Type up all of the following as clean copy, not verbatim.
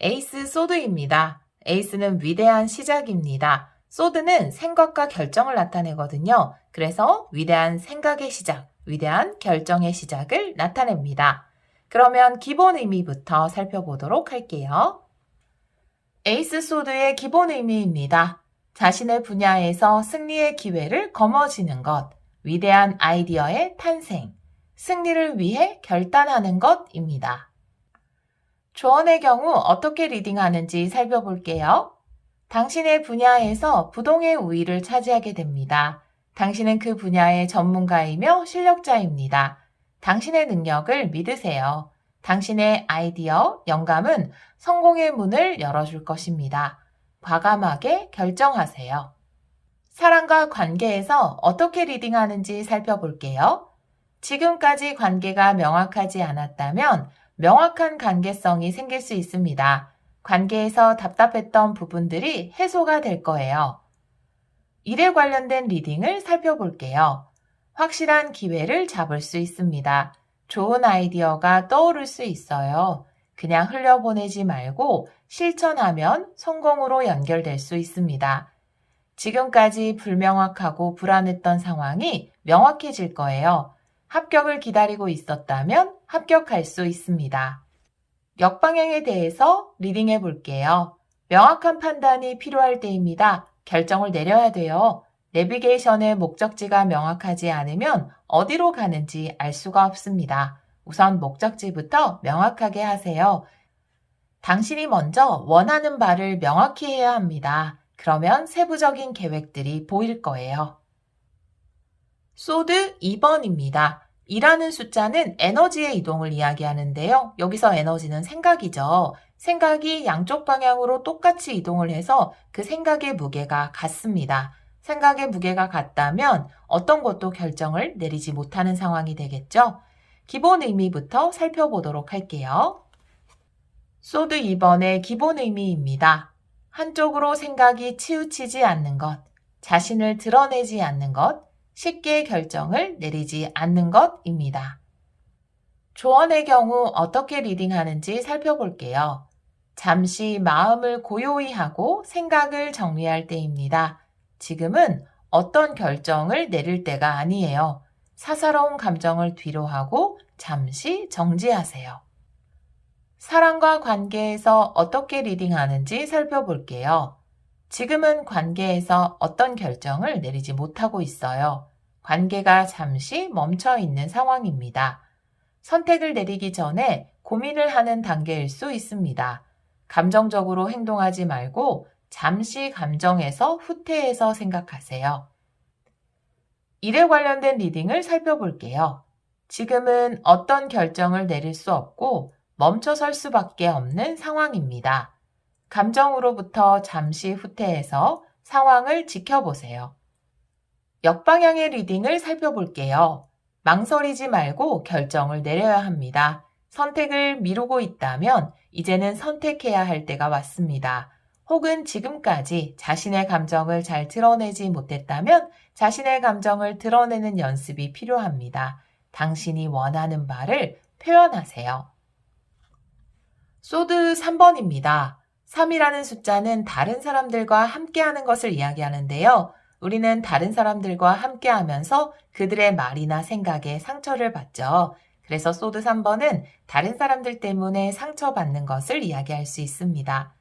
에이스 소드입니다. 에이스는 위대한 시작입니다. 소드는 생각과 결정을 나타내거든요. 그래서 위대한 생각의 시작, 위대한 결정의 시작을 나타냅니다. 그러면 기본 의미부터 살펴보도록 할게요. 에이스 소드의 기본 의미입니다. 자신의 분야에서 승리의 기회를 거머쥐는 것, 위대한 아이디어의 탄생, 승리를 위해 결단하는 것입니다. 조언의 경우 어떻게 리딩하는지 살펴볼게요. 당신의 분야에서 부동의 우위를 차지하게 됩니다. 당신은 그 분야의 전문가이며 실력자입니다. 당신의 능력을 믿으세요. 당신의 아이디어, 영감은 성공의 문을 열어줄 것입니다. 과감하게 결정하세요. 사랑과 관계에서 어떻게 리딩하는지 살펴볼게요. 지금까지 관계가 명확하지 않았다면 명확한 관계성이 생길 수 있습니다. 관계에서 답답했던 부분들이 해소가 될 거예요. 일에 관련된 리딩을 살펴볼게요. 확실한 기회를 잡을 수 있습니다. 좋은 아이디어가 떠오를 수 있어요. 그냥 흘려보내지 말고 실천하면 성공으로 연결될 수 있습니다. 지금까지 불명확하고 불안했던 상황이 명확해질 거예요. 합격을 기다리고 있었다면 합격할 수 있습니다. 역방향에 대해서 리딩해 볼게요. 명확한 판단이 필요할 때입니다. 결정을 내려야 돼요. 내비게이션의 목적지가 명확하지 않으면 어디로 가는지 알 수가 없습니다. 우선 목적지부터 명확하게 하세요. 당신이 먼저 원하는 바를 명확히 해야 합니다. 그러면 세부적인 계획들이 보일 거예요. 소드 2번입니다. 2라는 숫자는 에너지의 이동을 이야기하는데요. 여기서 에너지는 생각이죠. 생각이 양쪽 방향으로 똑같이 이동을 해서 그 생각의 무게가 같습니다. 생각의 무게가 같다면 어떤 것도 결정을 내리지 못하는 상황이 되겠죠. 기본 의미부터 살펴보도록 할게요. 소드 2번의 기본 의미입니다. 한쪽으로 생각이 치우치지 않는 것, 자신을 드러내지 않는 것, 쉽게 결정을 내리지 않는 것입니다. 조언의 경우 어떻게 리딩하는지 살펴볼게요. 잠시 마음을 고요히 하고 생각을 정리할 때입니다. 지금은 어떤 결정을 내릴 때가 아니에요. 사사로운 감정을 뒤로 하고 잠시 정지하세요. 사랑과 관계에서 어떻게 리딩하는지 살펴볼게요. 지금은 관계에서 어떤 결정을 내리지 못하고 있어요. 관계가 잠시 멈춰 있는 상황입니다. 선택을 내리기 전에 고민을 하는 단계일 수 있습니다. 감정적으로 행동하지 말고 잠시 감정에서 후퇴해서 생각하세요. 일에 관련된 리딩을 살펴볼게요. 지금은 어떤 결정을 내릴 수 없고 멈춰설 수밖에 없는 상황입니다. 감정으로부터 잠시 후퇴해서 상황을 지켜보세요. 역방향의 리딩을 살펴볼게요. 망설이지 말고 결정을 내려야 합니다. 선택을 미루고 있다면 이제는 선택해야 할 때가 왔습니다. 혹은 지금까지 자신의 감정을 잘 드러내지 못했다면 자신의 감정을 드러내는 연습이 필요합니다. 당신이 원하는 바를 표현하세요. 소드 3번입니다. 3이라는 숫자는 다른 사람들과 함께하는 것을 이야기하는데요. 우리는 다른 사람들과 함께하면서 그들의 말이나 생각에 상처를 받죠. 그래서 소드 3번은 다른 사람들 때문에 상처받는 것을 이야기할 수 있습니다.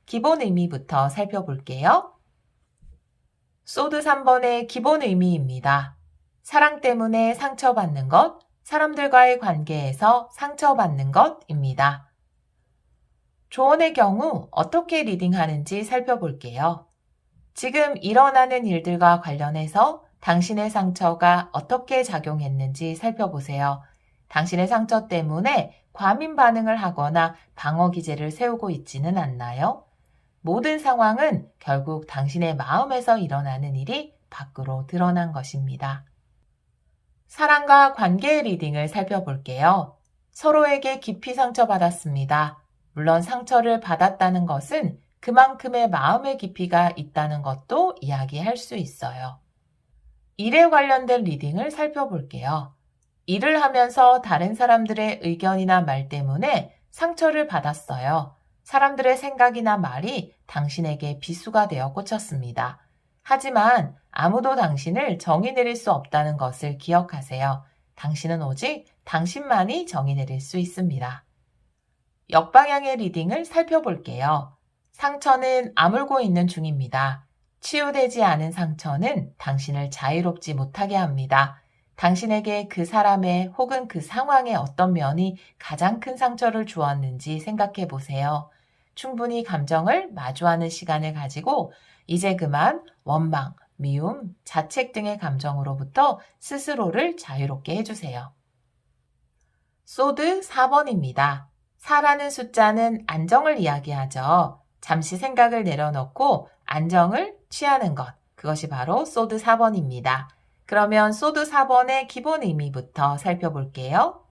기본 의미부터 살펴볼게요. 소드 3번의 기본 의미입니다. 사랑 때문에 상처받는 것, 사람들과의 관계에서 상처받는 것입니다. 조언의 경우 어떻게 리딩하는지 살펴볼게요. 지금 일어나는 일들과 관련해서 당신의 상처가 어떻게 작용했는지 살펴보세요. 당신의 상처 때문에 과민 반응을 하거나 방어 기제를 세우고 있지는 않나요? 모든 상황은 결국 당신의 마음에서 일어나는 일이 밖으로 드러난 것입니다. 사랑과 관계의 리딩을 살펴볼게요. 서로에게 깊이 상처받았습니다. 물론 상처를 받았다는 것은 그만큼의 마음의 깊이가 있다는 것도 이야기할 수 있어요. 일에 관련된 리딩을 살펴볼게요. 일을 하면서 다른 사람들의 의견이나 말 때문에 상처를 받았어요. 사람들의 생각이나 말이 당신에게 비수가 되어 꽂혔습니다. 하지만 아무도 당신을 정의 내릴 수 없다는 것을 기억하세요. 당신은 오직 당신만이 정의 내릴 수 있습니다. 역방향의 리딩을 살펴볼게요. 상처는 아물고 있는 중입니다. 치유되지 않은 상처는 당신을 자유롭지 못하게 합니다. 당신에게 그 사람의 혹은 그 상황의 어떤 면이 가장 큰 상처를 주었는지 생각해 보세요. 충분히 감정을 마주하는 시간을 가지고 이제 그만 원망, 미움, 자책 등의 감정으로부터 스스로를 자유롭게 해주세요. 소드 4번입니다. 4라는 숫자는 안정을 이야기하죠. 잠시 생각을 내려놓고 안정을 취하는 것, 그것이 바로 소드 4번입니다. 그러면 소드 4번의 기본 의미부터 살펴볼게요.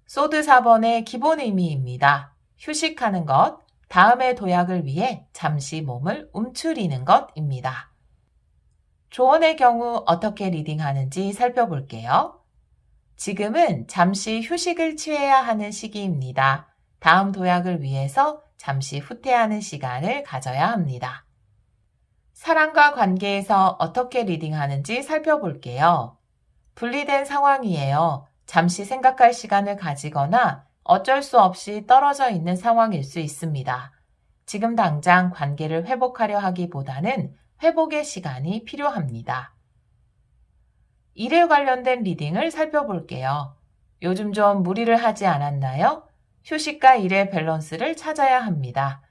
소드 4번의 기본 의미입니다. 휴식하는 것, 다음의 도약을 위해 잠시 몸을 움츠리는 것입니다. 조언의 경우 어떻게 리딩하는지 살펴볼게요. 지금은 잠시 휴식을 취해야 하는 시기입니다. 다음 도약을 위해서 잠시 후퇴하는 시간을 가져야 합니다. 사랑과 관계에서 어떻게 리딩하는지 살펴볼게요. 분리된 상황이에요. 잠시 생각할 시간을 가지거나 어쩔 수 없이 떨어져 있는 상황일 수 있습니다. 지금 당장 관계를 회복하려 하기보다는 회복의 시간이 필요합니다. 일에 관련된 리딩을 살펴볼게요. 요즘 좀 무리를 하지 않았나요? 휴식과 일의 밸런스를 찾아야 합니다.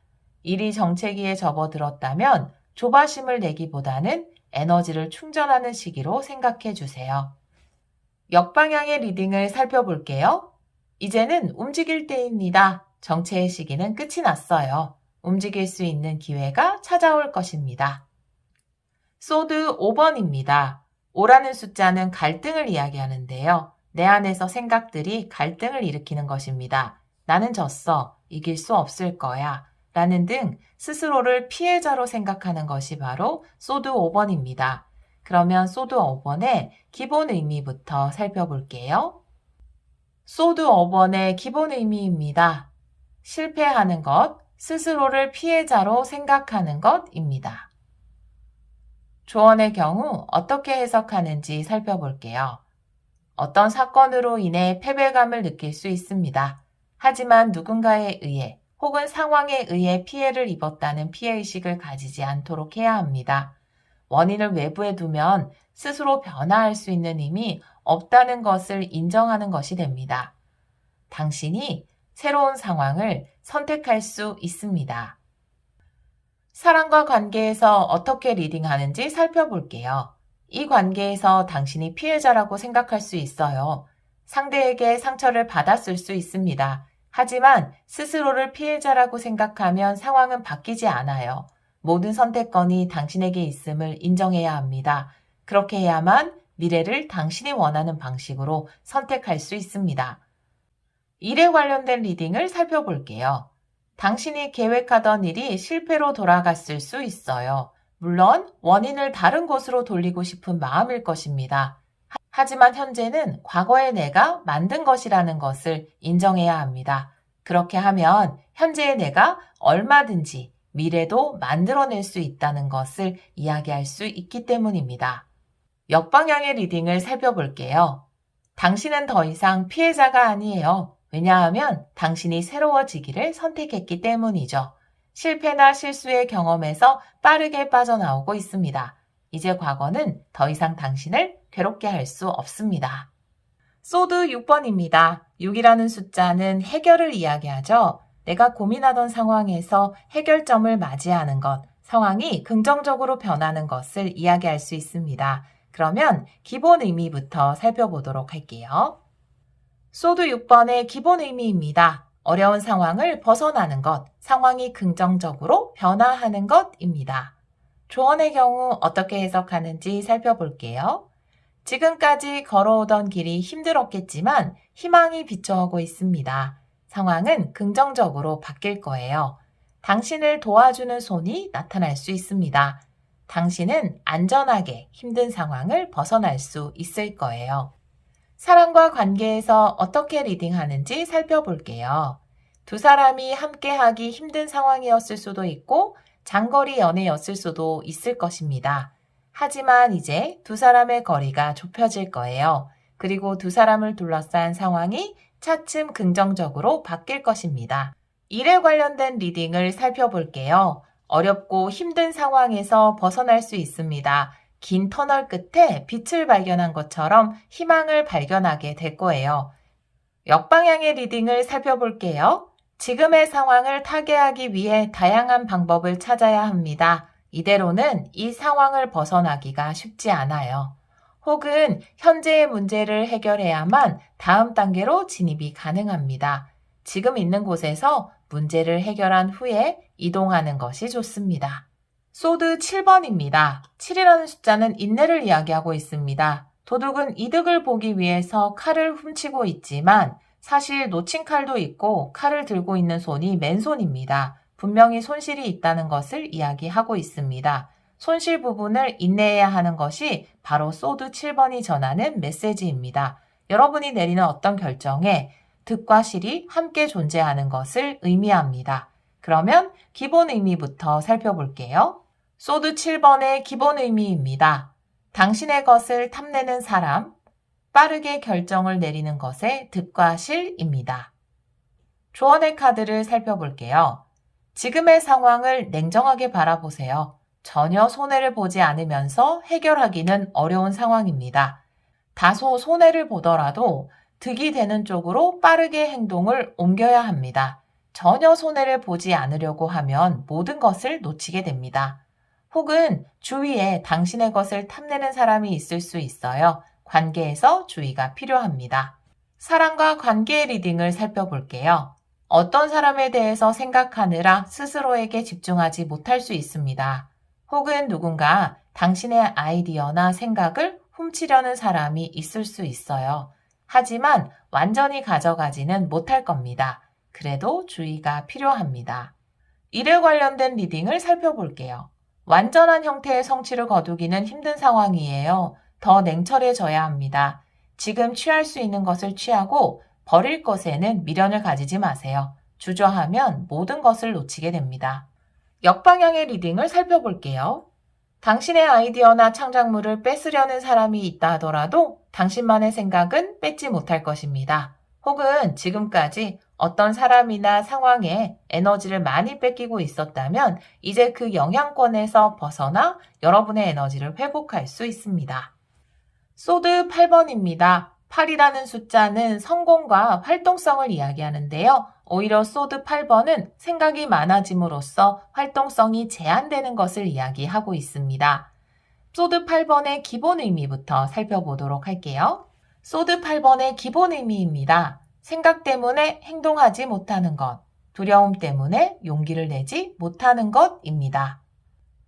일이 정체기에 접어들었다면 조바심을 내기보다는 에너지를 충전하는 시기로 생각해 주세요. 역방향의 리딩을 살펴볼게요. 이제는 움직일 때입니다. 정체의 시기는 끝이 났어요. 움직일 수 있는 기회가 찾아올 것입니다. 소드 5번입니다. 5라는 숫자는 갈등을 이야기하는데요. 내 안에서 생각들이 갈등을 일으키는 것입니다. 나는 졌어. 이길 수 없을 거야. 라는 등 스스로를 피해자로 생각하는 것이 바로 소드 5번입니다. 그러면 소드 5번의 기본 의미부터 살펴볼게요. 소드 5번의 기본 의미입니다. 실패하는 것, 스스로를 피해자로 생각하는 것입니다. 조언의 경우 어떻게 해석하는지 살펴볼게요. 어떤 사건으로 인해 패배감을 느낄 수 있습니다. 하지만 누군가에 의해 혹은 상황에 의해 피해를 입었다는 피해의식을 가지지 않도록 해야 합니다. 원인을 외부에 두면 스스로 변화할 수 있는 힘이 없다는 것을 인정하는 것이 됩니다. 당신이 새로운 상황을 선택할 수 있습니다. 사랑과 관계에서 어떻게 리딩하는지 살펴볼게요. 이 관계에서 당신이 피해자라고 생각할 수 있어요. 상대에게 상처를 받았을 수 있습니다. 하지만 스스로를 피해자라고 생각하면 상황은 바뀌지 않아요. 모든 선택권이 당신에게 있음을 인정해야 합니다. 그렇게 해야만 미래를 당신이 원하는 방식으로 선택할 수 있습니다. 일에 관련된 리딩을 살펴볼게요. 당신이 계획하던 일이 실패로 돌아갔을 수 있어요. 물론 원인을 다른 곳으로 돌리고 싶은 마음일 것입니다. 하지만 현재는 과거의 내가 만든 것이라는 것을 인정해야 합니다. 그렇게 하면 현재의 내가 얼마든지 미래도 만들어낼 수 있다는 것을 이야기할 수 있기 때문입니다. 역방향의 리딩을 살펴볼게요. 당신은 더 이상 피해자가 아니에요. 왜냐하면 당신이 새로워지기를 선택했기 때문이죠. 실패나 실수의 경험에서 빠르게 빠져나오고 있습니다. 이제 과거는 더 이상 당신을 괴롭게 할 수 없습니다. 소드 6번입니다. 6이라는 숫자는 해결을 이야기하죠. 내가 고민하던 상황에서 해결점을 맞이하는 것, 상황이 긍정적으로 변하는 것을 이야기할 수 있습니다. 그러면 기본 의미부터 살펴보도록 할게요. 소드 6번의 기본 의미입니다. 어려운 상황을 벗어나는 것, 상황이 긍정적으로 변화하는 것입니다. 조언의 경우 어떻게 해석하는지 살펴볼게요. 지금까지 걸어오던 길이 힘들었겠지만 희망이 비춰오고 있습니다. 상황은 긍정적으로 바뀔 거예요. 당신을 도와주는 손이 나타날 수 있습니다. 당신은 안전하게 힘든 상황을 벗어날 수 있을 거예요. 사랑과 관계에서 어떻게 리딩하는지 살펴볼게요. 두 사람이 함께하기 힘든 상황이었을 수도 있고 장거리 연애였을 수도 있을 것입니다. 하지만 이제 두 사람의 거리가 좁혀질 거예요. 그리고 두 사람을 둘러싼 상황이 차츰 긍정적으로 바뀔 것입니다. 일에 관련된 리딩을 살펴볼게요. 어렵고 힘든 상황에서 벗어날 수 있습니다. 긴 터널 끝에 빛을 발견한 것처럼 희망을 발견하게 될 거예요. 역방향의 리딩을 살펴볼게요. 지금의 상황을 타개하기 위해 다양한 방법을 찾아야 합니다. 이대로는 이 상황을 벗어나기가 쉽지 않아요. 혹은 현재의 문제를 해결해야만 다음 단계로 진입이 가능합니다. 지금 있는 곳에서 문제를 해결한 후에 이동하는 것이 좋습니다. 소드 7번입니다. 7이라는 숫자는 인내를 이야기하고 있습니다. 도둑은 이득을 보기 위해서 칼을 훔치고 있지만 사실 놓친 칼도 있고 칼을 들고 있는 손이 맨손입니다. 분명히 손실이 있다는 것을 이야기하고 있습니다. 손실 부분을 인내해야 하는 것이 바로 소드 7번이 전하는 메시지입니다. 여러분이 내리는 어떤 결정에 득과 실이 함께 존재하는 것을 의미합니다. 그러면 기본 의미부터 살펴볼게요. 소드 7번의 기본 의미입니다. 당신의 것을 탐내는 사람, 빠르게 결정을 내리는 것의 득과 실입니다. 조언의 카드를 살펴볼게요. 지금의 상황을 냉정하게 바라보세요. 전혀 손해를 보지 않으면서 해결하기는 어려운 상황입니다. 다소 손해를 보더라도 득이 되는 쪽으로 빠르게 행동을 옮겨야 합니다. 전혀 손해를 보지 않으려고 하면 모든 것을 놓치게 됩니다. 혹은 주위에 당신의 것을 탐내는 사람이 있을 수 있어요. 관계에서 주의가 필요합니다. 사랑과 관계의 리딩을 살펴볼게요. 어떤 사람에 대해서 생각하느라 스스로에게 집중하지 못할 수 있습니다. 혹은 누군가 당신의 아이디어나 생각을 훔치려는 사람이 있을 수 있어요. 하지만 완전히 가져가지는 못할 겁니다. 그래도 주의가 필요합니다. 일에 관련된 리딩을 살펴볼게요. 완전한 형태의 성취를 거두기는 힘든 상황이에요. 더 냉철해져야 합니다. 지금 취할 수 있는 것을 취하고 버릴 것에는 미련을 가지지 마세요. 주저하면 모든 것을 놓치게 됩니다. 역방향의 리딩을 살펴볼게요. 당신의 아이디어나 창작물을 뺏으려는 사람이 있다 하더라도 당신만의 생각은 뺏지 못할 것입니다. 혹은 지금까지 어떤 사람이나 상황에 에너지를 많이 뺏기고 있었다면 이제 그 영향권에서 벗어나 여러분의 에너지를 회복할 수 있습니다. 소드 8번입니다. 8이라는 숫자는 성공과 활동성을 이야기하는데요. 오히려 소드 8번은 생각이 많아짐으로써 활동성이 제한되는 것을 이야기하고 있습니다. 소드 8번의 기본 의미부터 살펴보도록 할게요. 소드 8번의 기본 의미입니다. 생각 때문에 행동하지 못하는 것, 두려움 때문에 용기를 내지 못하는 것입니다.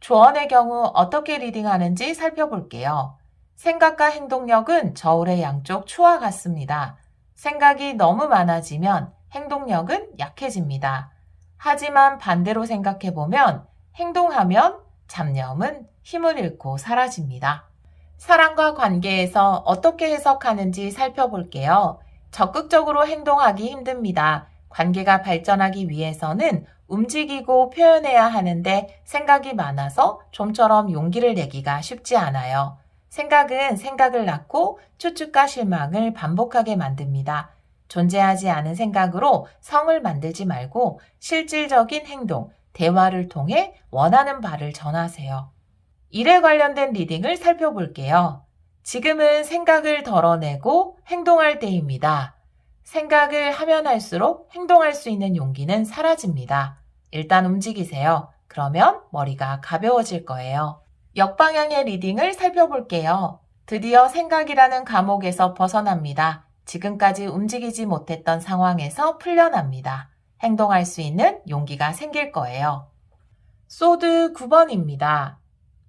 조언의 경우 어떻게 리딩하는지 살펴볼게요. 생각과 행동력은 저울의 양쪽 추와 같습니다. 생각이 너무 많아지면 행동력은 약해집니다. 하지만 반대로 생각해보면 행동하면 잡념은 힘을 잃고 사라집니다. 사랑과 관계에서 어떻게 해석하는지 살펴볼게요. 적극적으로 행동하기 힘듭니다. 관계가 발전하기 위해서는 움직이고 표현해야 하는데 생각이 많아서 좀처럼 용기를 내기가 쉽지 않아요. 생각은 생각을 낳고 추측과 실망을 반복하게 만듭니다. 존재하지 않은 생각으로 성을 만들지 말고 실질적인 행동, 대화를 통해 원하는 바를 전하세요. 일에 관련된 리딩을 살펴볼게요. 지금은 생각을 덜어내고 행동할 때입니다. 생각을 하면 할수록 행동할 수 있는 용기는 사라집니다. 일단 움직이세요. 그러면 머리가 가벼워질 거예요. 역방향의 리딩을 살펴볼게요. 드디어 생각이라는 감옥에서 벗어납니다. 지금까지 움직이지 못했던 상황에서 풀려납니다. 행동할 수 있는 용기가 생길 거예요. 소드 9번입니다.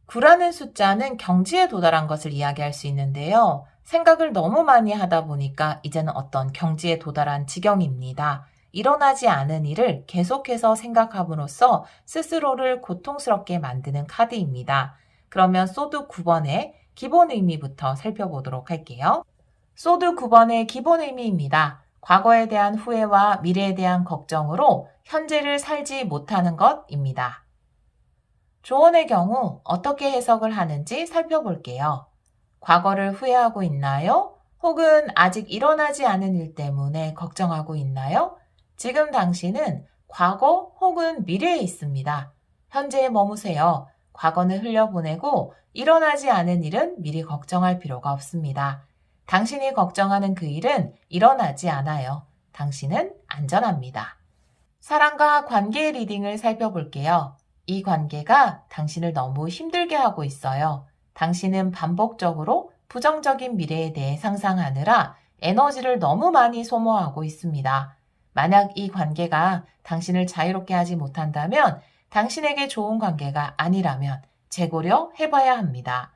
9라는 숫자는 경지에 도달한 것을 이야기할 수 있는데요. 생각을 너무 많이 하다 보니까 이제는 어떤 경지에 도달한 지경입니다. 일어나지 않은 일을 계속해서 생각함으로써 스스로를 고통스럽게 만드는 카드입니다. 그러면 소드 9번의 기본 의미부터 살펴보도록 할게요. 소드 9번의 기본 의미입니다. 과거에 대한 후회와 미래에 대한 걱정으로 현재를 살지 못하는 것입니다. 조언의 경우 어떻게 해석을 하는지 살펴볼게요. 과거를 후회하고 있나요? 혹은 아직 일어나지 않은 일 때문에 걱정하고 있나요? 지금 당신은 과거 혹은 미래에 있습니다. 현재에 머무세요. 과거는 흘려보내고 일어나지 않은 일은 미리 걱정할 필요가 없습니다. 당신이 걱정하는 그 일은 일어나지 않아요. 당신은 안전합니다. 사랑과 관계의 리딩을 살펴볼게요. 이 관계가 당신을 너무 힘들게 하고 있어요. 당신은 반복적으로 부정적인 미래에 대해 상상하느라 에너지를 너무 많이 소모하고 있습니다. 만약 이 관계가 당신을 자유롭게 하지 못한다면 당신에게 좋은 관계가 아니라면 재고려 해봐야 합니다.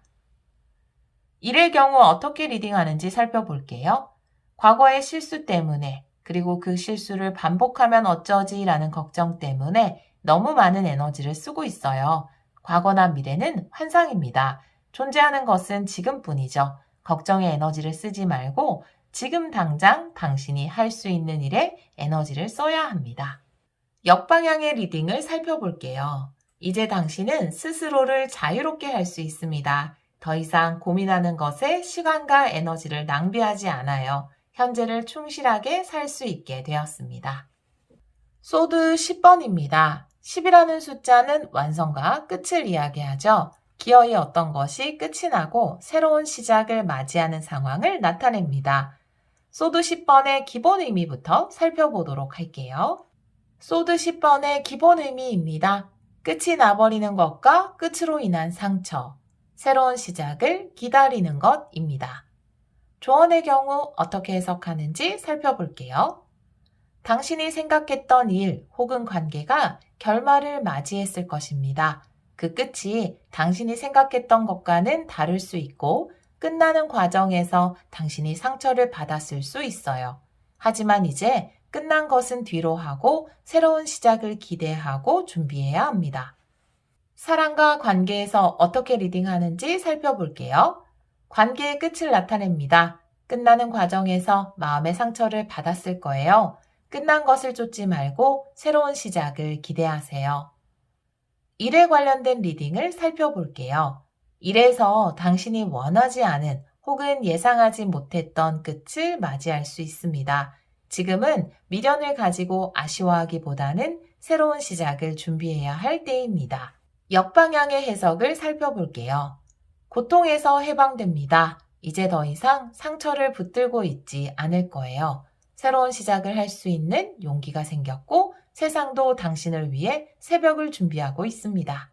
일의 경우 어떻게 리딩하는지 살펴볼게요. 과거의 실수 때문에 그리고 그 실수를 반복하면 어쩌지 라는 걱정 때문에 너무 많은 에너지를 쓰고 있어요. 과거나 미래는 환상입니다. 존재하는 것은 지금뿐이죠. 걱정에 에너지를 쓰지 말고 지금 당장 당신이 할 수 있는 일에 에너지를 써야 합니다. 역방향의 리딩을 살펴볼게요. 이제 당신은 스스로를 자유롭게 할 수 있습니다. 더 이상 고민하는 것에 시간과 에너지를 낭비하지 않아요. 현재를 충실하게 살 수 있게 되었습니다. 소드 10번입니다. 10이라는 숫자는 완성과 끝을 이야기하죠. 기어이 어떤 것이 끝이 나고 새로운 시작을 맞이하는 상황을 나타냅니다. 소드 10번의 기본 의미부터 살펴보도록 할게요. 소드 10번의 기본 의미입니다. 끝이 나버리는 것과 끝으로 인한 상처, 새로운 시작을 기다리는 것입니다. 조언의 경우 어떻게 해석하는지 살펴볼게요. 당신이 생각했던 일 혹은 관계가 결말을 맞이했을 것입니다. 그 끝이 당신이 생각했던 것과는 다를 수 있고 끝나는 과정에서 당신이 상처를 받았을 수 있어요. 하지만 이제 끝난 것은 뒤로 하고 새로운 시작을 기대하고 준비해야 합니다. 사랑과 관계에서 어떻게 리딩하는지 살펴볼게요. 관계의 끝을 나타냅니다. 끝나는 과정에서 마음의 상처를 받았을 거예요. 끝난 것을 쫓지 말고 새로운 시작을 기대하세요. 일에 관련된 리딩을 살펴볼게요. 일에서 당신이 원하지 않은 혹은 예상하지 못했던 끝을 맞이할 수 있습니다. 지금은 미련을 가지고 아쉬워하기보다는 새로운 시작을 준비해야 할 때입니다. 역방향의 해석을 살펴볼게요. 고통에서 해방됩니다. 이제 더 이상 상처를 붙들고 있지 않을 거예요. 새로운 시작을 할 수 있는 용기가 생겼고 세상도 당신을 위해 새벽을 준비하고 있습니다.